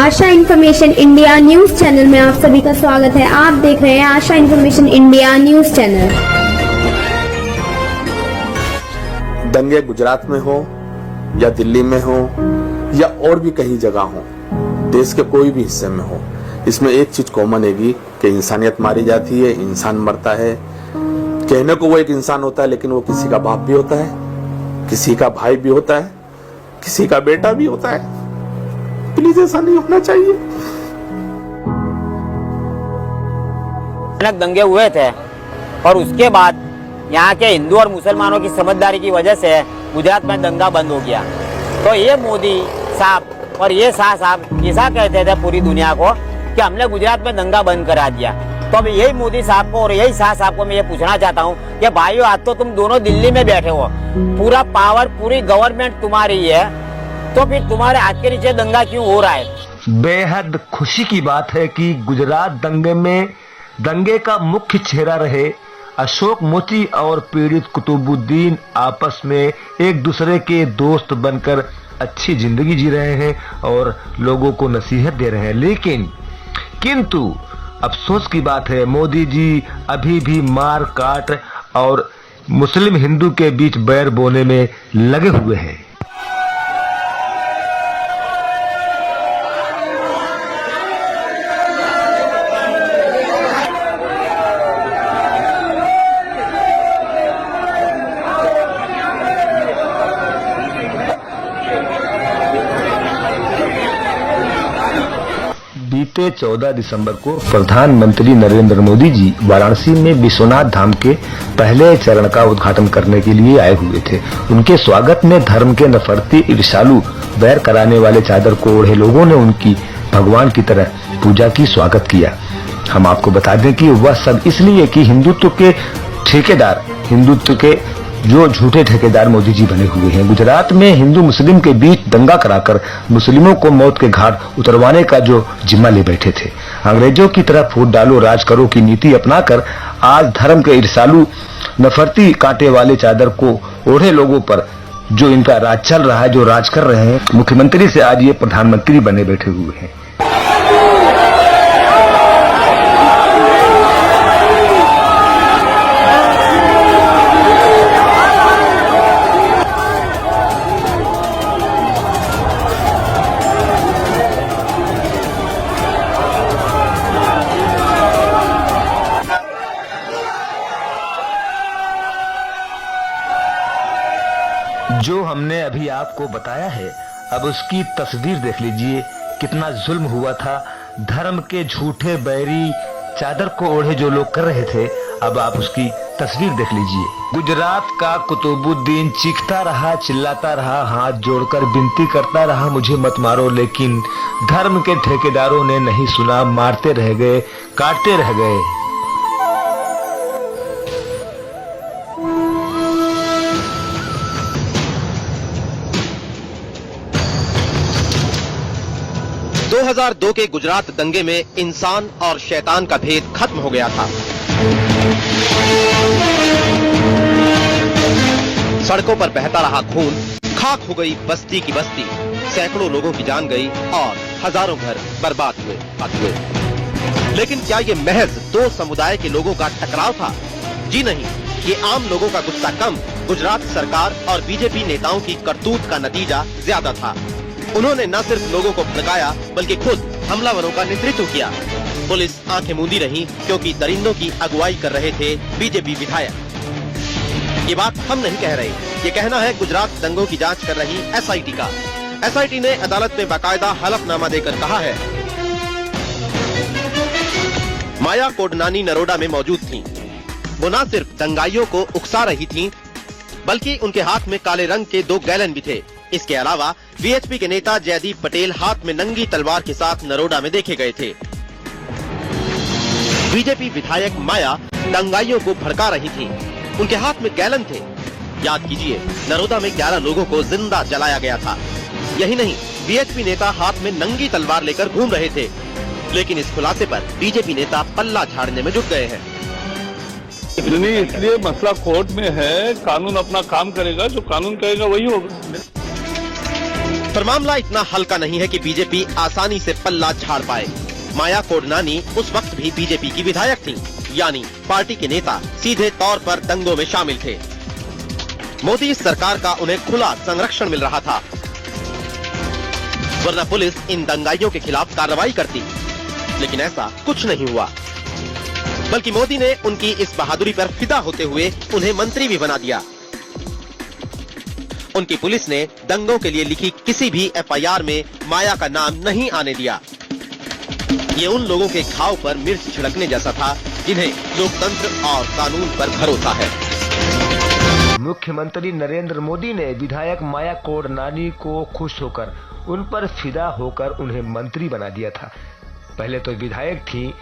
आशा information India news channel में आप सभी का स्वागत है। आप देख रहे हैं आशा इन्फॉर्मेशन इंडिया न्यूज चैनल। दंगे गुजरात में हो या दिल्ली में हो या और भी कहीं जगह हो, देश के कोई भी हिस्से में हो, इसमें एक चीज कॉमन हैगी कि इंसानियत मारी जाती है, इंसान मरता है। कहने को वो एक इंसान होता है, लेकिन वो किसी का बाप भी होता है, किसी का भाई भी होता है, किसी का बेटा भी होता है। प्लीज ऐसा नहीं होना चाहिए। दंगे हुए थे और उसके बाद यहाँ के हिंदू और मुसलमानों की समझदारी की वजह से गुजरात में दंगा बंद हो गया। तो ये मोदी साहब और ये शाह साहब ऐसा कहते थे पूरी दुनिया को कि हमने गुजरात में दंगा बंद करा दिया। तो अब यही मोदी साहब को और यही शाह साहब को मैं ये पूछना चाहता हूँ कि भाइयों, आज तो तुम दोनों दिल्ली में बैठे हो, पूरा पावर पूरी गवर्नमेंट तुम्हारी है, तो फिर तुम्हारे हाथ के नीचे दंगा क्यों हो रहा है? बेहद खुशी की बात है कि गुजरात दंगे का मुख्य चेहरा रहे अशोक मोची और पीड़ित कुतुबुद्दीन आपस में एक दूसरे के दोस्त बनकर अच्छी जिंदगी जी रहे हैं और लोगों को नसीहत दे रहे हैं। किंतु अफसोस की बात है, मोदी जी अभी भी मार काट और मुस्लिम हिंदू के बीच बैर बोने में लगे हुए हैं। बीते 14 दिसंबर को प्रधानमंत्री नरेंद्र मोदी जी वाराणसी में विश्वनाथ धाम के पहले चरण का उद्घाटन करने के लिए आए हुए थे। उनके स्वागत में धर्म के नफरती ईर्ष्यालु बैर कराने वाले चादर को ओढ़े लोगों ने उनकी भगवान की तरह पूजा की, स्वागत किया। हम आपको बता दें कि वह सब इसलिए कि हिंदुत्व के जो झूठे ठेकेदार मोदी जी बने हुए हैं। गुजरात में हिंदू मुस्लिम के बीच दंगा कराकर मुस्लिमों को मौत के घाट उतरवाने का जो जिम्मा ले बैठे थे। अंग्रेजों की तरह फूट डालो राज करो की नीति अपनाकर आज धर्म के ईर्ष्यालु नफरती कांटे वाले चादर को ओढ़े लोगों पर जो इनका राज चल रहा है, जो राज कर रहे हैं, मुख्यमंत्री से आज ये प्रधानमंत्री बने बैठे हुए हैं। जो हमने अभी आपको बताया है, अब उसकी तस्वीर देख लीजिए। कितना जुल्म हुआ था, धर्म के झूठे बैरी चादर को ओढ़े जो लोग कर रहे थे, अब आप उसकी तस्वीर देख लीजिए। गुजरात का कुतुबुद्दीन चीखता रहा, चिल्लाता रहा, हाथ जोड़कर विनती करता रहा, मुझे मत मारो, लेकिन धर्म के ठेकेदारों ने नहीं सुना, मारते रह गए, काटते रह गए। दो 2002 के गुजरात दंगे में इंसान और शैतान का भेद खत्म हो गया था। सड़कों पर बहता रहा खून, खाक हो गई बस्ती की बस्ती, सैकड़ों लोगों की जान गई और हजारों घर बर्बाद हुए। लेकिन क्या ये महज दो समुदाय के लोगों का टकराव था? जी नहीं, ये आम लोगों का गुस्सा कम, गुजरात सरकार और बीजेपी नेताओं की करतूत का नतीजा ज्यादा था। उन्होंने न सिर्फ लोगों को भड़काया बल्कि खुद हमलावरों का नेतृत्व किया। पुलिस आंखें मूंदी रही क्योंकि दरिंदों की अगुवाई कर रहे थे बीजेपी विधायक। ये बात हम नहीं कह रहे, ये कहना है गुजरात दंगों की जांच कर रही एसआईटी का। एसआईटी ने अदालत में बाकायदा हलफनामा देकर कहा है, माया कोडनानी नरोडा में मौजूद थीं। वो न सिर्फ दंगाइयों को उकसा रही थीं, बल्कि उनके हाथ में काले रंग के 2 गैलन भी थे। इसके अलावा वीएचपी के नेता जयदीप पटेल हाथ में नंगी तलवार के साथ नरोडा में देखे गए थे। बीजेपी विधायक माया दंगाइयों को भड़का रही थी, उनके हाथ में गैलन थे। याद कीजिए, नरोदा में 11 लोगों को जिंदा जलाया गया था। यही नहीं, वीएचपी नेता हाथ में नंगी तलवार लेकर घूम रहे थे। लेकिन इस खुलासे पर बीजेपी नेता पल्ला झाड़ने में जुट गए हैं। नहीं, इसलिए मसला कोर्ट में है, कानून अपना काम करेगा, जो कानून कहेगा वही होगा। पर मामला इतना हल्का नहीं है कि बीजेपी आसानी से पल्ला झाड़ पाए। माया कोडनानी उस वक्त भी बीजेपी की विधायक थीं, यानी पार्टी के नेता सीधे तौर पर दंगों में शामिल थे। मोदी सरकार का उन्हें खुला संरक्षण मिल रहा था, वरना पुलिस इन दंगाइयों के खिलाफ कार्रवाई करती। लेकिन ऐसा कुछ नहीं हुआ, बल्कि मोदी ने उनकी इस बहादुरी पर फिदा होते हुए उन्हें मंत्री भी बना दिया। उनकी पुलिस ने दंगों के लिए लिखी किसी भी एफआईआर में माया का नाम नहीं आने दिया। ये उन लोगों के घाव पर मिर्च छिड़कने जैसा था जिन्हें लोकतंत्र और कानून पर भरोसा है। मुख्यमंत्री नरेंद्र मोदी ने विधायक माया कोडनानी को खुश होकर उन पर फिदा होकर उन्हें मंत्री बना दिया था। पहले तो विधायक थी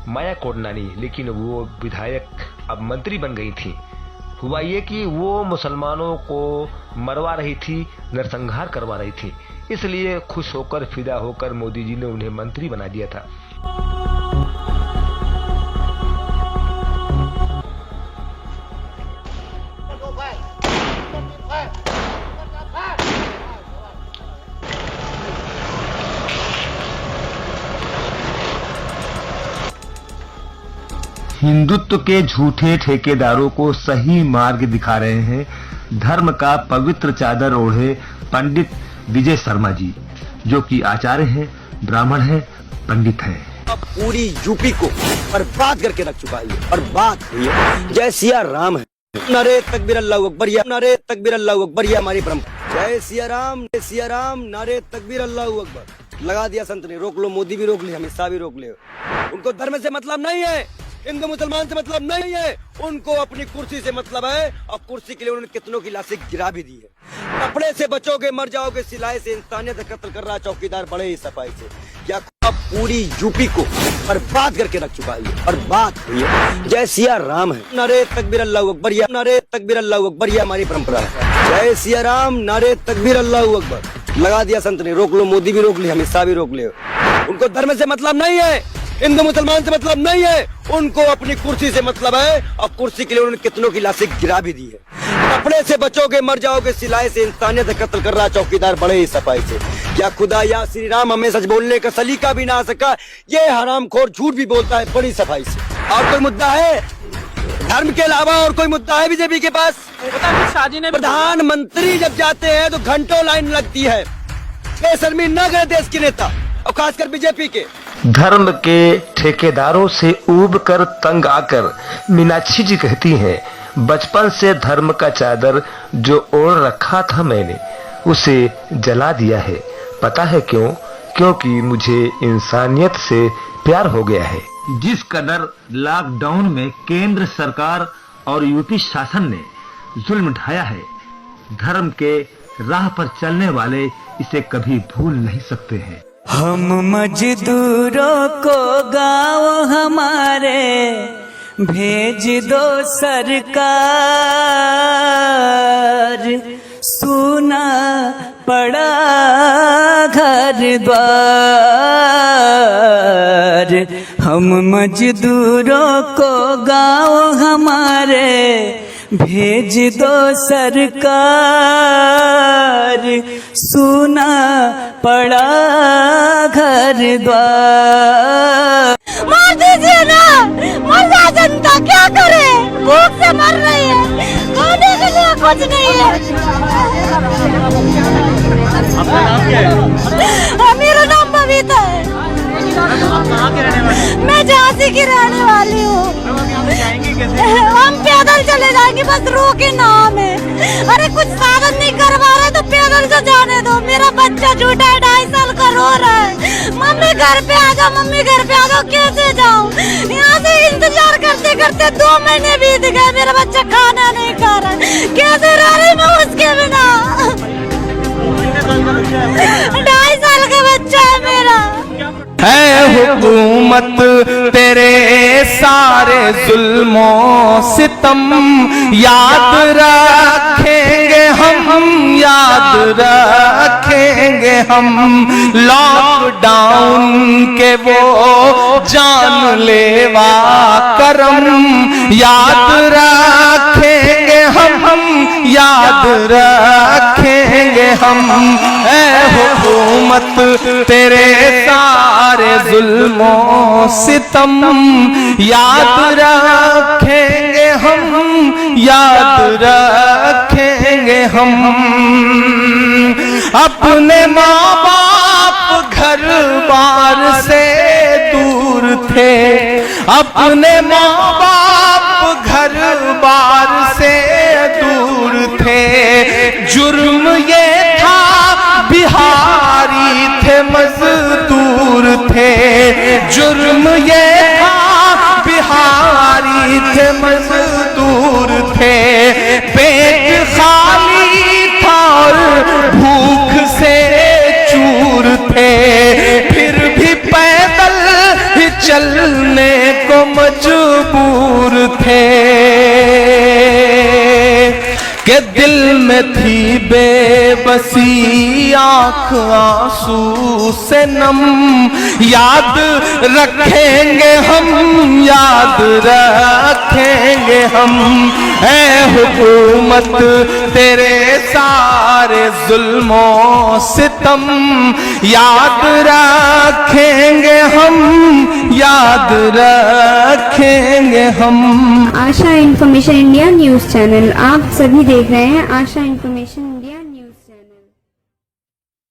माया कोडनानी, लेकिन वो विधायक अब मंत्री बन गई थी। हुआ ये कि वो मुसलमानों को मरवा रही थी, नरसंहार करवा रही थी, इसलिए खुश होकर फिदा होकर मोदी जी ने उन्हें मंत्री बना दिया था। हिंदुत्व के झूठे ठेकेदारों को सही मार्ग दिखा रहे हैं धर्म का पवित्र चादर ओढ़े पंडित विजय शर्मा जी, जो कि आचार्य हैं, ब्राह्मण हैं, पंडित हैं। अब पूरी यूपी को बर्बाद करके रख चुका है, बर्बाद है। जय सिया राम है, नारे तकबीर अल्लाहु अकबर, नारे तकबीर अल्लाहु अकबर, ये हमारी परंपरा। जय सिया राम, नारे तकबीर अल्लाहु अकबर लगा दिया संत ने। रोक लो, मोदी भी रोक ले, अमित शाह भी रोक ले। उनको धर्म से मतलब नहीं है, हिंदू मुसलमान से मतलब नहीं है, उनको अपनी कुर्सी से मतलब है। और कुर्सी के लिए उन्होंने कितनों की लाशें गिरा भी दी है। कपड़े से बचोगे मर जाओगे, सिलाई से इंसानियत कत्ल कर रहा चौकीदार बड़े ही सफाई से। क्या अब पूरी यूपी को बर्बाद करके रख चुका है, बर्बाद है। जय सिया राम है, नारे तकबीर अल्लाहु अकबर, नारे तकबीर अल्लाहु अकबर, ये हमारी परंपरा है। जय सिया राम, नारे तकबीर अल्लाहु अकबर लगा दिया संत ने। रोक लो, मोदी भी रोक ले, अमित शाह भी रोक ले। उनको धर्म से मतलब नहीं है, हिंदू मुसलमान से मतलब नहीं है, उनको अपनी कुर्सी से मतलब है। और कुर्सी के लिए उन्होंने कितनों की लाशें गिरा भी दी है। कपड़े से बचोगे मर जाओगे, सिलाई से इंसानियत कत्ल कर रहा चौकीदार बड़े ही सफाई से। क्या खुदा या श्री राम हमें सच बोलने का सलीका भी ना आ सका, ये हरामखोर झूठ भी बोलता है बड़ी सफाई से। और कोई मुद्दा है धर्म के अलावा, और कोई मुद्दा है बीजेपी के पास? प्रधानमंत्री जब जाते हैं तो घंटों लाइन लगती है। बेशर्मी न करे देश के नेता, और खासकर बीजेपी के। धर्म के ठेकेदारों से ऊब कर तंग आकर मीनाक्षी जी कहती हैं, बचपन से धर्म का चादर जो ओढ़ रखा था मैंने, उसे जला दिया है। पता है क्यों? क्योंकि मुझे इंसानियत से प्यार हो गया है। जिस कदर लॉकडाउन में केंद्र सरकार और यूपी शासन ने जुल्म ढाया है, धर्म के राह पर चलने वाले इसे कभी भूल नहीं सकते हैं। हम मजदूरों को गाँव हमारे भेज दो सरकार, सुना पड़ा घर द्वार। हम मजदूरों को गाँव हमारे भेज दो सरकार, सुना पड़ा घर द्वार। मार दीजिए ना, मर जा जनता, क्या करे, भूख से मर रही है, खाने के लिए कुछ नहीं है। आपका नाम क्या है? मेरा नाम बबीता है। आप कहाँ के रहने वाले हैं? मैं झांसी की रहने वाली हूँ। हम पैदल चले जाएंगे, बस रोके ना हमें। अरे कुछ साधन नहीं करवा रहे तो पैदल से जाने दो। मेरा बच्चा छोटा है, 2.5 साल का, रो रहा है। मम्मी घर पे आ जाओ, मम्मी घर पे आ जाओ। कैसे जाऊँ? यहाँ से इंतजार करते करते 2 महीने बीत गए, मेरा बच्चा खाना नहीं खा रहा है। कैसे रह रही मैं उसके बिना? 2.5 साल का बच्चा है मेरा। है हुकूमत तेरे सारे जुल्मों सितम याद रखेंगे हम, याद रखेंगे हम। लॉकडाउन के वो जानलेवा करम याद रखेंगे हम, याद रखेंगे रखेंगे हम, ऐ हुकूमत तेरे सारे जुल्मों सितम याद रखेंगे हम, याद रखेंगे हम। अपने माँ बाप घर बार से दूर थे, अपने माँ बाप घर बार से दूर थे, जुर्म ये था बिहारी थे मजदूर थे, जुर्म ये था बिहारी थे मजदूर थे, पेट खाली था और भूख से चूर थे, फिर भी पैदल ही चलने को मजबूर थे, कि दिल में थी बेबसी आँख आंसू से नम, याद रखेंगे हम, याद रखेंगे हम, ऐ हुकूमत तेरे सारे जुल्मों सितम याद रखेंगे हम, याद रखेंगे हम। आशा इन्फॉर्मेशन इंडिया न्यूज चैनल आप सभी देख रहे हैं आशा